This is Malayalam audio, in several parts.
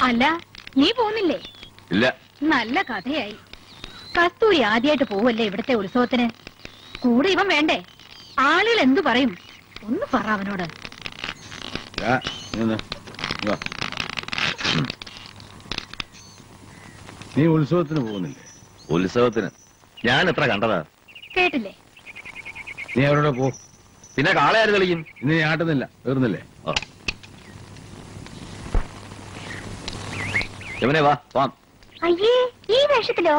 അല്ല, നീ പോകുന്നില്ലേ? ഇല്ല. നല്ല കഥയായി. കസ്തൂരി ആദ്യമായിട്ട് പോവല്ലേ ഇവിടത്തെ ഉത്സവത്തിന്? കൂടെ ഇവൻ വേണ്ടേ? ആളുകൾ എന്തു പറയും? ഒന്ന് പറ അവനോട്. നീ ഉത്സവത്തിന് പോകുന്നില്ലേ? ഉത്സവത്തിന് ഞാൻ എത്ര കണ്ടതാ. കേട്ടില്ലേ? നീ അവരോട് പോ. പിന്നെ കാളയാര് കളിക്കും? നീ ആട്ടുന്നില്ല, തീർന്നില്ലേ? യമുനെ വാ. അയ്യേ, ഈ വേഷത്തിലോ?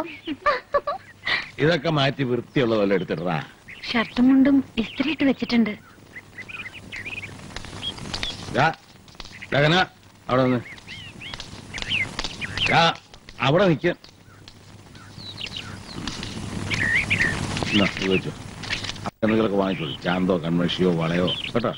ഇതൊക്കെ മാറ്റി വൃത്തിയുള്ള പോലെ എടുത്തിട്ടാ. ഷർട്ടും മുണ്ടും ഇസ്ത്രിയിട്ട് വെച്ചിട്ടുണ്ട്. അവിടെ നിന്ന് അവിടെ നിൽക്ക. ചോദിച്ചോ, എന്തെങ്കിലൊക്കെ വാങ്ങിച്ചോളൂ. ചാന്തോ കൺമഷിയോ വളയോ കേട്ടോ.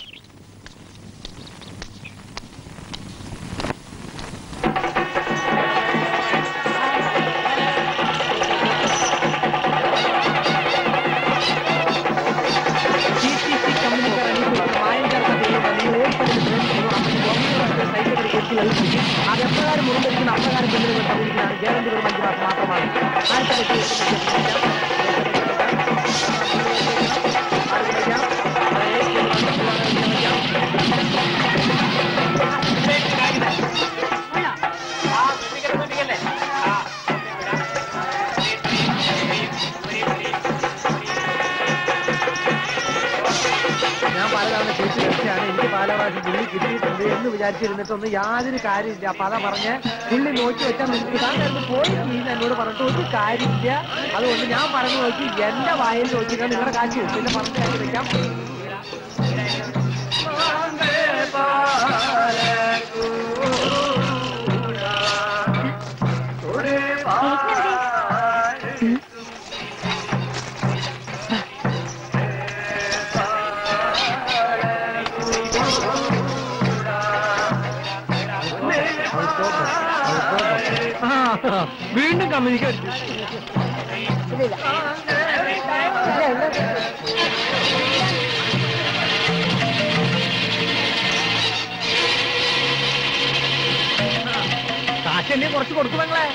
അതെപ്രകാരം മുറിഞ്ഞിരിക്കുന്ന അപ്രകാരം പെണ്ണുകൾ തമ്മിലിരിക്കുന്നതാണ് ഗ്യാരണ്ടി ഒരു 5 മാസം മാത്രമാണ്. ഞാൻ പലതവണ കേസ് കളിച്ചാണ്. എനിക്ക് പാലവാസം പുള്ളി കിട്ടിയിട്ടുണ്ട് എന്ന് വിചാരിച്ചിരുന്നിട്ടൊന്നും യാതൊരു കാര്യമില്ല. അപ്പൊ അതാ പറഞ്ഞ് പുള്ളി നോക്കി വെച്ചാൽ നിങ്ങൾക്ക് താങ്കൾ പോയി നീ എന്നോട് പറഞ്ഞിട്ട് ഒരു കാര്യമില്ല. അതുകൊണ്ട് ഞാൻ പറഞ്ഞു നോക്കി എന്റെ വായിൽ നോക്കിക്കാൻ നിങ്ങളുടെ കാശ് പിന്നെ പറഞ്ഞു കാര്യം വെക്കാം. വീണ്ടും കമ്മ്യൂണിക്കേറ്റ് കാശ് എന്നെ കുറച്ച് കൊടുക്കുമെങ്ങളെ.